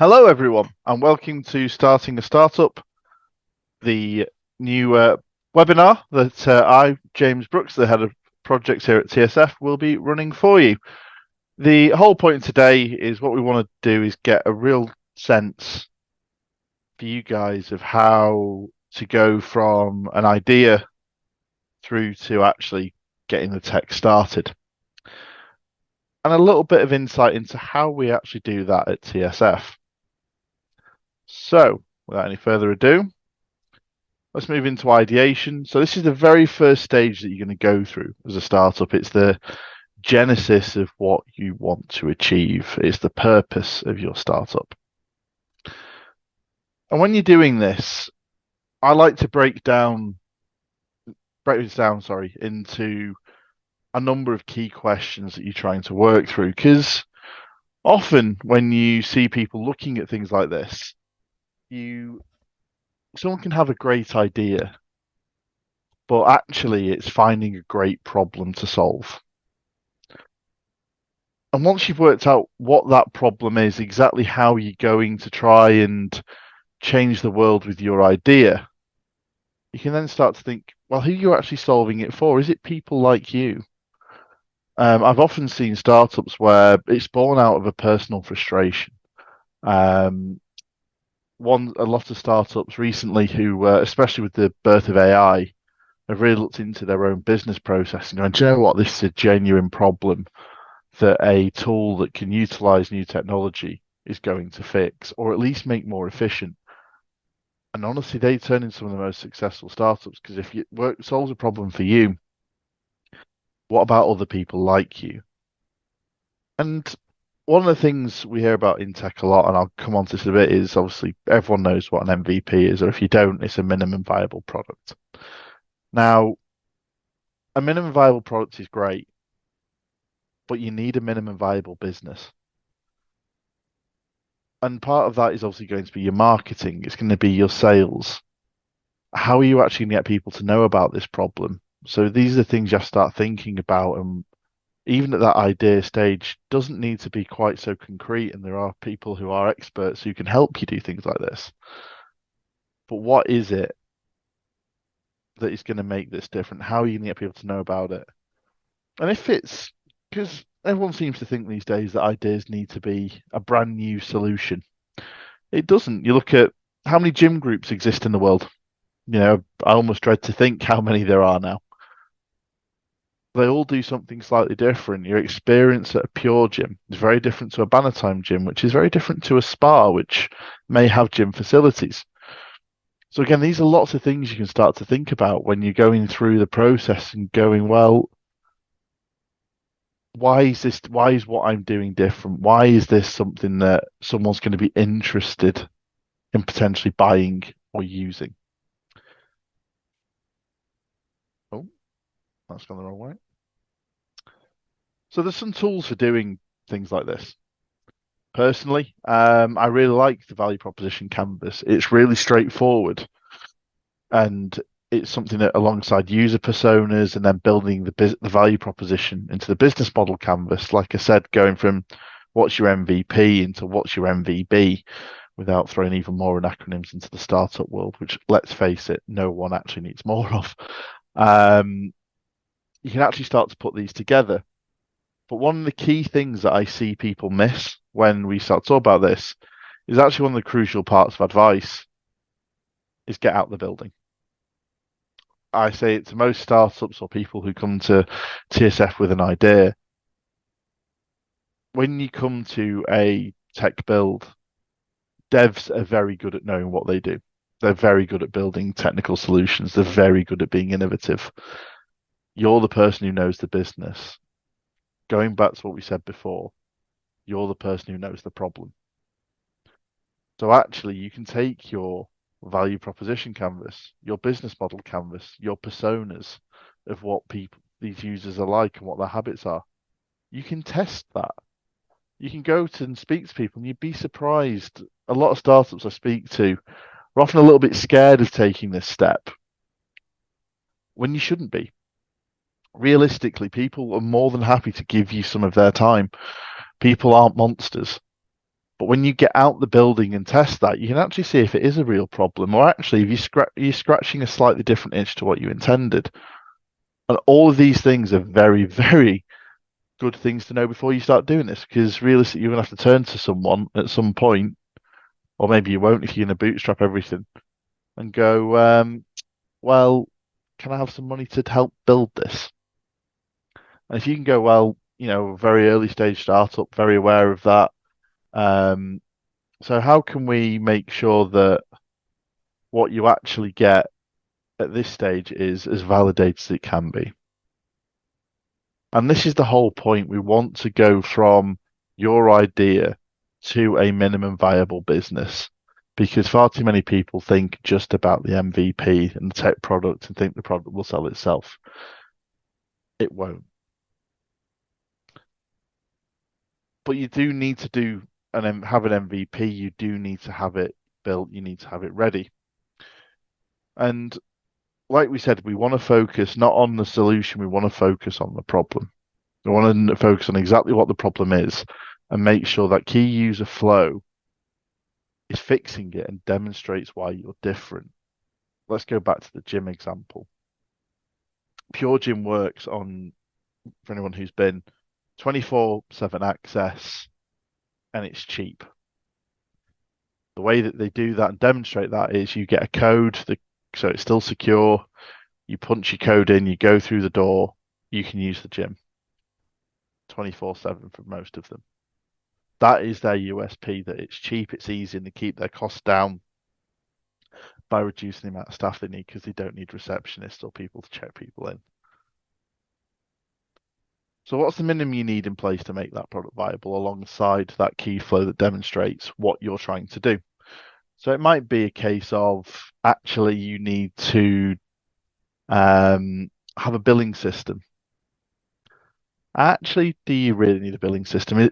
Hello, everyone, and welcome to Starting a Startup, the new webinar that James Brooks, the head of projects here at TSF, will be running for you. The whole point today is what we want to do is get a real sense for you guys of how to go from an idea through to actually getting the tech started, and a little bit of insight into how we actually do that at TSF. So, without any further ado, let's move into ideation. So this is the very first stage that you're going to go through as a startup. It's the genesis of what you want to achieve. It's the purpose of your startup. And when you're doing this, I like to break this down, sorry, into a number of key questions that you're trying to work through. Because often when you see people looking at things like this, you someone can have a great idea, but actually it's finding a great problem to solve. And once you've worked out what that problem is, exactly how you're going to try and change the world with your idea, you can then start to think, well, who are you actually solving it for? Is it people like you? I've often seen startups where it's born out of a personal frustration. Um, a lot of startups recently who, especially with the birth of AI, have really looked into their own business process and going, do you know what? This is a genuine problem that a tool that can utilize new technology is going to fix, or at least make more efficient. And honestly, they turn into some of the most successful startups because if it work solves a problem for you, what about other people like you? And one of the things we hear about in tech a lot, and I'll come on to this a bit, is obviously everyone knows what an MVP is, or if you don't, it's a minimum viable product. Now, a minimum viable product is great, but you need a minimum viable business. And part of that is obviously going to be your marketing, it's going to be your sales. How are you actually going to get people to know about this problem? So these are the things you have to start thinking about. And even at that idea stage, doesn't need to be quite so concrete. And there are people who are experts who can help you do things like this. But what is it that is going to make this different? How are you going to get people to know about it? And if it's because everyone seems to think these days that ideas need to be a brand new solution. It doesn't. You look at how many gym groups exist in the world. I almost dread to think how many there are now. They all do something slightly different. Your experience at a pure gym is very different to a Banatime gym, which is very different to a spa, which may have gym facilities. So again, these are lots of things you can start to think about when you're going through the process and going, well, why is this? Why is what I'm doing different? Why is this something that someone's going to be interested in potentially buying or using? Oh, that's gone the wrong way. So there's some tools for doing things like this. Personally, I really like the value proposition canvas. It's really straightforward, and it's something that alongside user personas and then building the value proposition into the business model canvas. Like I said, going from what's your MVP into what's your MVB, without throwing even more acronyms into the startup world, which let's face it, no one actually needs more of. Um, you can actually start to put these together. But one of the key things that I see people miss when we start to talk about this is actually one of the crucial parts of advice is get out the building. I say it to most startups or people who come to TSF with an idea. When you come to a tech build, devs are very good at knowing what they do. They're very good at building technical solutions. They're very good at being innovative. You're the person who knows the business. Going back to what we said before, you're the person who knows the problem. So actually, you can take your value proposition canvas, your business model canvas, your personas of what people these users are like and what their habits are. You can test that. You can go to and speak to people, and you'd be surprised. A lot of startups I speak to are often a little bit scared of taking this step when you shouldn't be. Realistically, people are more than happy to give you some of their time. People aren't monsters. But when you get out the building and test that, you can actually see if it is a real problem, or actually if you're scratching a slightly different itch to what you intended. And all of these things are very, very good things to know before you start doing this, because realistically, you're going to have to turn to someone at some point, or maybe you won't if you're going to bootstrap everything, and go, well, can I have some money to help build this? And if you can go, well, very early stage startup, very aware of that. So how can we make sure that what you actually get at this stage is as validated as it can be? And this is the whole point. We want to go from your idea to a minimum viable business, because far too many people think just about the MVP and the tech product and think the product will sell itself. It won't. But you do need to have an MVP. You do need to have it built. You need to have it ready. And like we said, we want to focus not on the solution. We want to focus on the problem. We want to focus on exactly what the problem is and make sure that key user flow is fixing it and demonstrates why you're different. Let's go back to the gym example. Pure Gym works on, for anyone who's been, 24/7 access, and it's cheap. The way that they do that and demonstrate that is you get a code, so it's still secure. You punch your code in, you go through the door, you can use the gym 24/7 for most of them. That is their USP, that it's cheap, it's easy, and they keep their costs down by reducing the amount of staff they need, because they don't need receptionists or people to check people in. So what's the minimum you need in place to make that product viable alongside that key flow that demonstrates what you're trying to do? So it might be a case of actually you need to have a billing system. Actually, do you really need a billing system?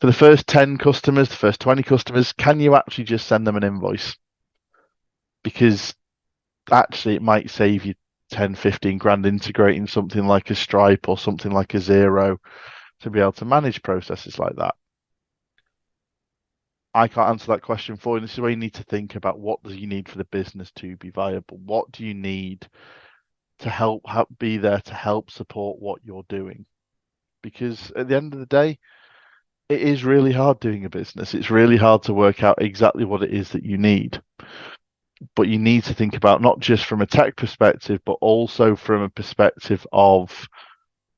For the first 10 customers, the first 20 customers, can you actually just send them an invoice? Because actually it might save you 10, 15 grand integrating something like a Stripe or something like a Xero to be able to manage processes like that. I can't answer that question for you. This is where you need to think about, what do you need for the business to be viable? What do you need to help be there to help support what you're doing? Because at the end of the day, it is really hard doing a business. It's really hard to work out exactly what it is that you need. But you need to think about, not just from a tech perspective, but also from a perspective of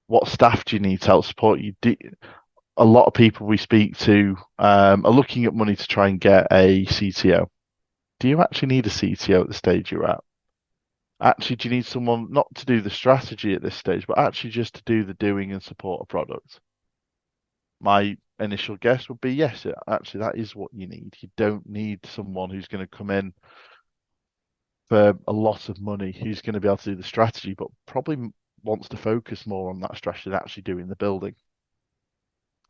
what staff do you need to help support you. A lot of people we speak to are looking at money to try and get a CTO. Do you actually need a CTO at the stage you're at? Actually, do you need someone not to do the strategy at this stage, but actually just to do the doing and support a product? My initial guess would be yes, actually, that is what you need. You don't need someone who's going to come in for a lot of money, who's going to be able to do the strategy, but probably wants to focus more on that strategy than actually doing the building.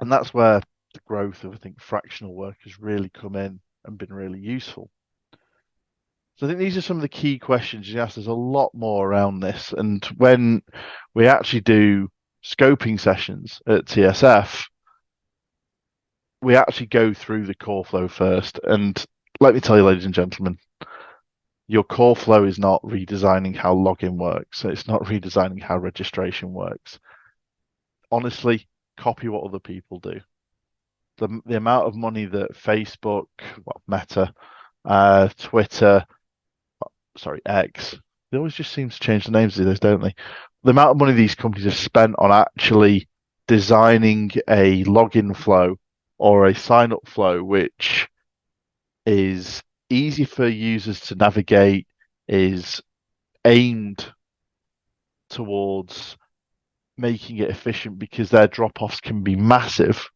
And that's where the growth of, I think, fractional work has really come in and been really useful. So I think these are some of the key questions you ask. There's a lot more around this. And when we actually do scoping sessions at TSF, we actually go through the core flow first. And let me tell you, ladies and gentlemen, your core flow is not redesigning how login works. It's not redesigning how registration works. Honestly, copy what other people do. The amount of money that Facebook, Meta, Twitter, X, they always just seem to change the names of those, don't they? The amount of money these companies have spent on actually designing a login flow or a sign up flow, which is easy for users to navigate, is aimed towards making it efficient because their drop offs can be massive.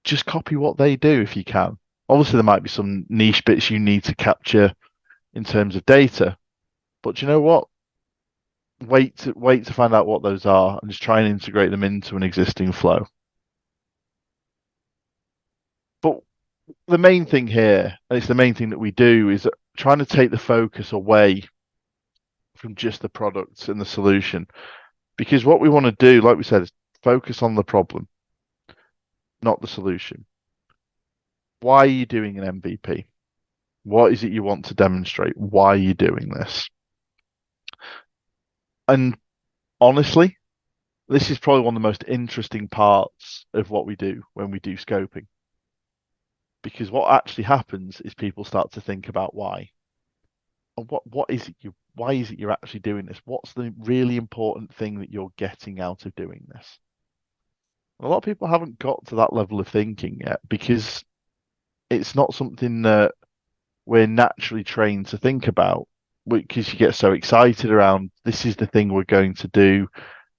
Just copy what they do if you can. Obviously, there might be some niche bits you need to capture in terms of data, but you know what? Wait to find out what those are and just try and integrate them into an existing flow. But the main thing here, and it's the main thing that we do, is trying to take the focus away from just the products and the solution. Because what we want to do, like we said, is focus on the problem, not the solution. Why are you doing an MVP? What is it you want to demonstrate? Why are you doing this? And honestly, this is probably one of the most interesting parts of what we do when we do scoping. Because what actually happens is people start to think about why. And what is it why is it you're actually doing this? What's the really important thing that you're getting out of doing this? A lot of people haven't got to that level of thinking yet because it's not something that we're naturally trained to think about because you get so excited around this is the thing we're going to do,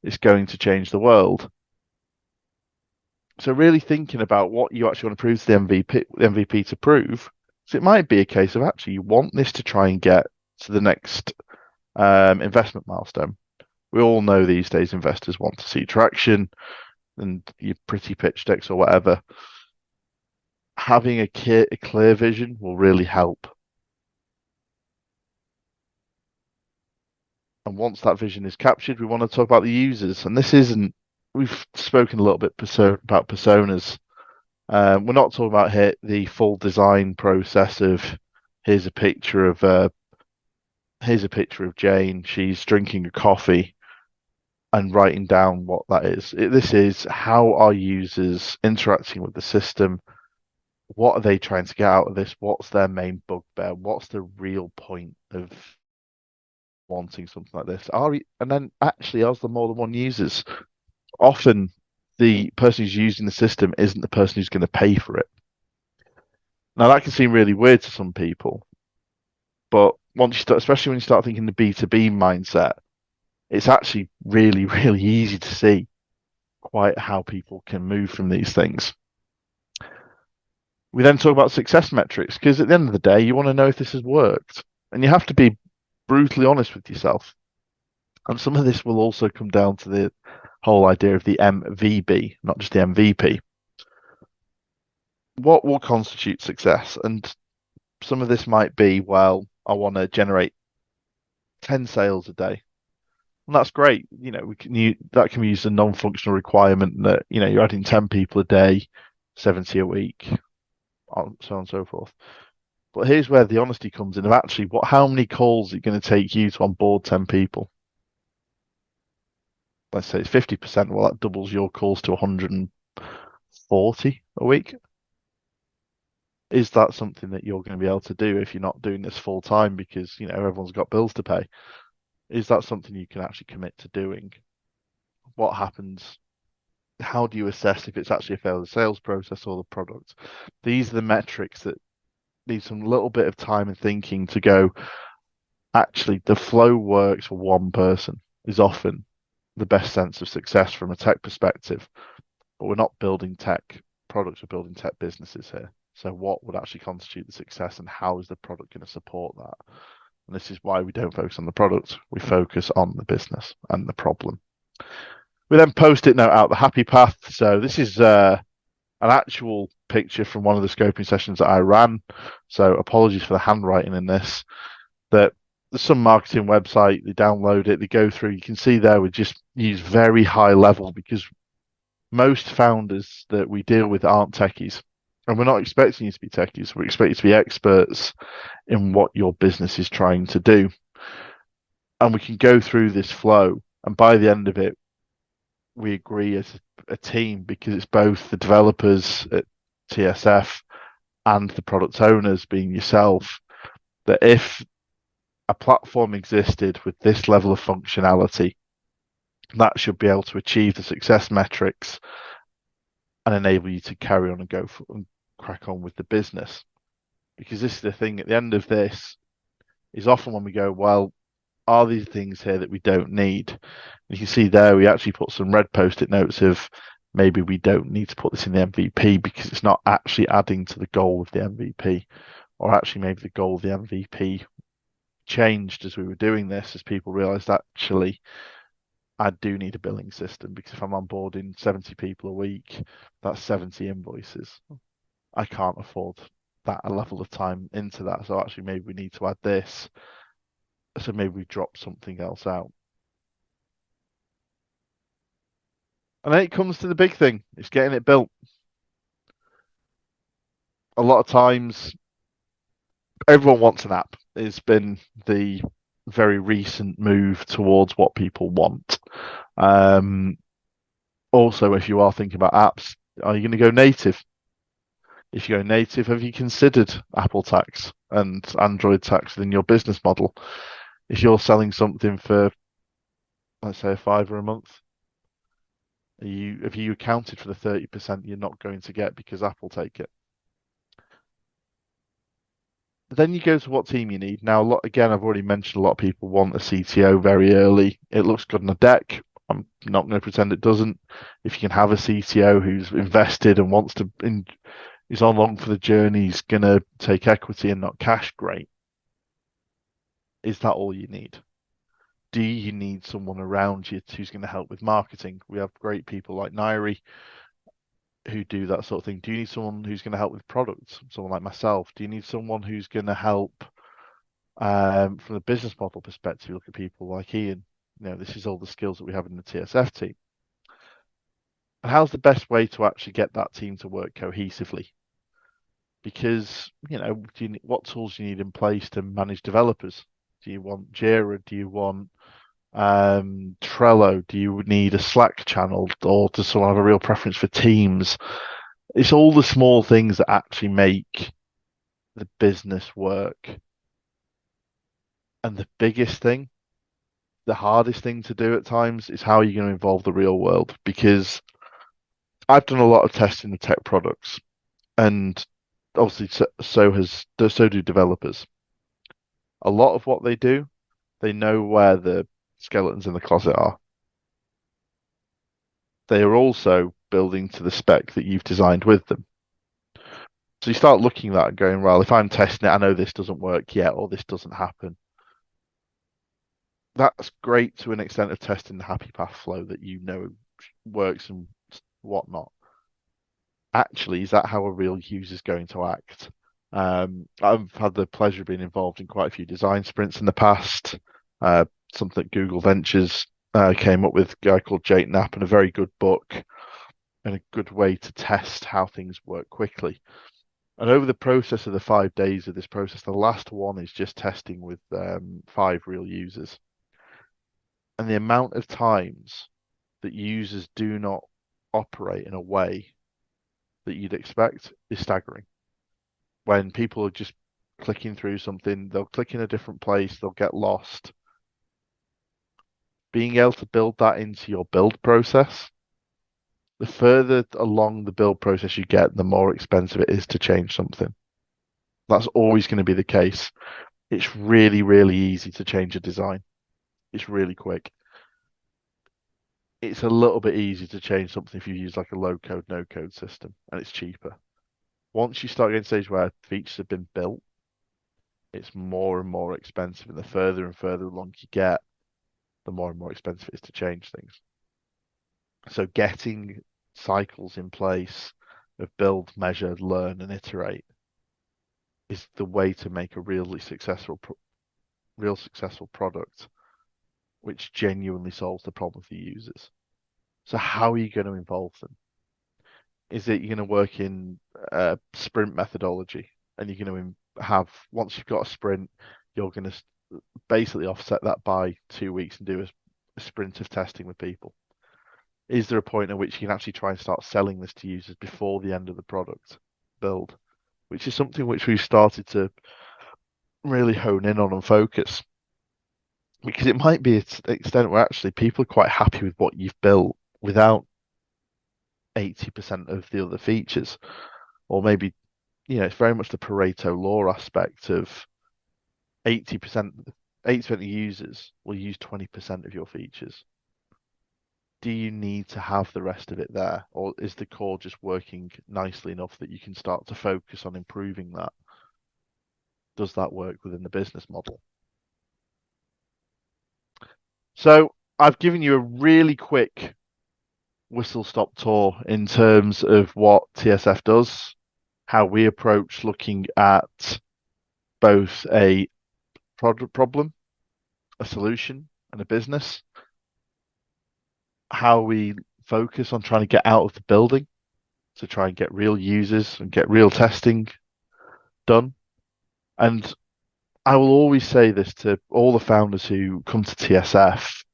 it's going to change the world. So really thinking about what you actually want to prove to the MVP to prove. So it might be a case of actually you want this to try and get to the next investment milestone. We all know these days investors want to see traction and your pretty pitch decks or whatever. Having a clear vision will really help. And once that vision is captured, we want to talk about the users. And this isn't, we've spoken a little bit about personas. We're not talking about here the full design process of here's a picture of here's a picture of Jane. She's drinking a coffee and writing down what that is. This is how are users interacting with the system? What are they trying to get out of this? What's their main bugbear? What's the real point of wanting something like this? And then actually, as the more than one users, often the person who's using the system isn't the person who's going to pay for it. Now that can seem really weird to some people, but once you start, especially when you start thinking the B2B mindset, it's actually really, really easy to see quite how people can move from these things. We then talk about success metrics because at the end of the day, you want to know if this has worked, and you have to be brutally honest with yourself. And some of this will also come down to the whole idea of the MVB, not just the MVP. What will constitute success? And some of this might be, well, I want to generate 10 sales a day. And that's great. That can be used as a non-functional requirement that, you're adding 10 people a day, 70 a week, so on and so forth. But here's where the honesty comes in of actually how many calls is it going to take you to onboard 10 people? Let's say it's 50%. Well, that doubles your calls to 140 a week. Is that something that you're going to be able to do if you're not doing this full time because, everyone's got bills to pay? Is that something you can actually commit to doing? What happens? How do you assess if it's actually a failed sales process or the product? These are the metrics that need some little bit of time and thinking to go, actually, the flow works for one person is often the best sense of success from a tech perspective. But we're not building tech products, we're building tech businesses here. So what would actually constitute the success and how is the product going to support that? And this is why we don't focus on the product, we focus on the business and the problem. We then post-it note out the happy path. So this is an actual picture from one of the scoping sessions that I ran. So apologies for the handwriting in this. That there's some marketing website, they download it, they go through. You can see there we just use very high level because most founders that we deal with aren't techies. And we're not expecting you to be techies. We expect you to be experts in what your business is trying to do. And we can go through this flow. And by the end of it, we agree as a team because it's both the developers at TSF and the product owners, being yourself, that if a platform existed with this level of functionality, that should be able to achieve the success metrics and enable you to carry on and and crack on with the business. Because this is the thing at the end of this is often when we go, well, are these things here that we don't need? You can see there we actually put some red post-it notes of maybe we don't need to put this in the MVP because it's not actually adding to the goal of the MVP, or actually maybe the goal of the MVP changed as we were doing this, as people realized actually I do need a billing system because if I'm onboarding 70 people a week, that's 70 invoices. I can't afford that a level of time into that. So actually maybe we need to add this. So maybe we drop something else out. And then it comes to the big thing. It's getting it built. a lot of times everyone wants an app. It's been the very recent move towards what people want. Um, Also, if you are thinking about apps, are you going to go native? If you go native, have you considered Apple tax and Android tax within your business model? If you're selling something for, let's say, a fiver a month, have you accounted for the 30% you're not going to get because Apple take it? But then you go to what team you need. Now, again, I've already mentioned a lot of people want a CTO very early. It looks good on a deck. I'm not going to pretend it doesn't. If you can have a CTO who's invested and wants to, who's on long for the journey, he's going to take equity and not cash, great. Is that all you need? Do you need someone around you who's going to help with marketing? We have great people like Nairi who do that sort of thing. Do you need someone who's going to help with products? Someone like myself. Do you need someone who's going to help from the business model perspective? You look at people like Ian. This is all the skills that we have in the TSF team. And how's the best way to actually get that team to work cohesively? Because, what tools do you need in place to manage developers? Do you want Jira? Do you want Trello? Do you need a Slack channel, or does someone have a real preference for Teams? It's all the small things that actually make the business work. And the biggest thing, the hardest thing to do at times, is how you're going to involve the real world. Because I've done a lot of testing of tech products, and obviously so do developers. A lot of what they do, they know where the skeletons in the closet are. They are also building to the spec that you've designed with them. So you start looking at that and going, well, if I'm testing it, I know this doesn't work yet, or this doesn't happen. That's great to an extent of testing the happy path flow that works and whatnot. Actually, is that how a real user is going to act? I've had the pleasure of being involved in quite a few design sprints in the past. Something that Google Ventures came up with, a guy called Jake Knapp, and a very good book and a good way to test how things work quickly. And over the process of the 5 days of this process, the last one is just testing with 5 real users. And the amount of times that users do not operate in a way that you'd expect is staggering. When people are just clicking through something, they'll click in a different place, they'll get lost. Being able to build that into your build process, the further along the build process you get, the more expensive it is to change something. That's always going to be the case. It's really, really easy to change a design. It's really quick. It's a little bit easier to change something if you use like a low code, no code system, and it's cheaper. Once you start getting to a stage where features have been built, it's more and more expensive, and the further and further along you get, the more and more expensive it is to change things. So getting cycles in place of build, measure, learn, and iterate is the way to make a real successful product, which genuinely solves the problem for users. So how are you going to involve them? Is it you're going to work in sprint methodology, and you're going to have, once you've got a sprint, you're going to basically offset that by 2 weeks and do a sprint of testing with people? Is there a point at which you can actually try and start selling this to users before the end of the product build, which is something which we've started to really hone in on and focus? Because it might be to the extent where actually people are quite happy with what you've built without 80% of the other features. Or maybe, it's very much the Pareto law aspect of 80% of users will use 20% of your features. Do you need to have the rest of it there? Or is the core just working nicely enough that you can start to focus on improving that? Does that work within the business model? So I've given you a really quick whistle-stop tour in terms of what TSF does, how we approach looking at both a product problem, a solution, and a business, how we focus on trying to get out of the building to try and get real users and get real testing done. And I will always say this to all the founders who come to TSF.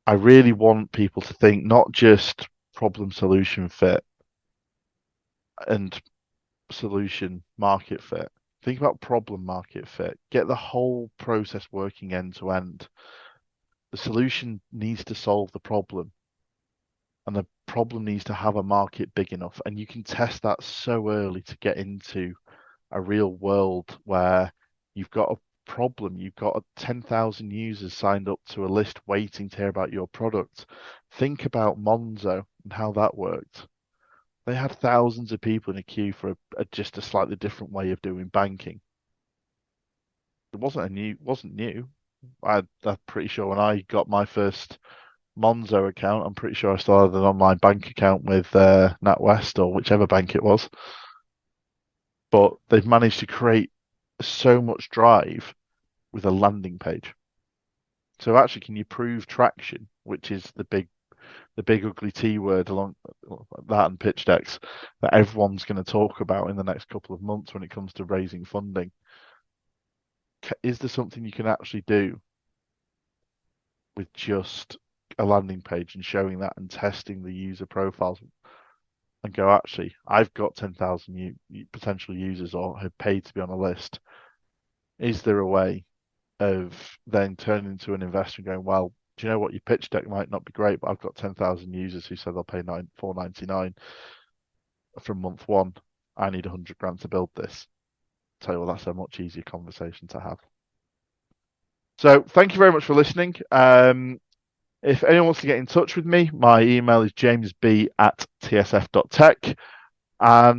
I really want people to think not just problem solution fit and solution market fit. Think about problem market fit. Get the whole process working end to end. The solution needs to solve the problem, and the problem needs to have a market big enough. And you can test that so early to get into a real world where you've got a problem, you've got 10,000 users signed up to a list waiting to hear about your product. Think about Monzo and how that worked. They had thousands of people in a queue for just a slightly different way of doing banking. It wasn't new. I'm pretty sure when I got my first Monzo account, I'm pretty sure I still had an online bank account with NatWest or whichever bank it was. But they've managed to create so much drive with a landing page. So actually, can you prove traction, which is the big ugly T word along that and pitch decks that everyone's going to talk about in the next couple of months when it comes to raising funding? Is there something you can actually do with just a landing page and showing that and testing the user profiles and go, actually, I've got 10,000 potential users or have paid to be on a list. Is there a way of then turning into an investor and going, well, do you know what? Your pitch deck might not be great, but I've got 10,000 users who said they'll pay $4.99 from month one. I need 100 grand to build this. Tell you what, that's a much easier conversation to have. So thank you very much for listening. If anyone wants to get in touch with me, my email is jamesb@tsf.tech. And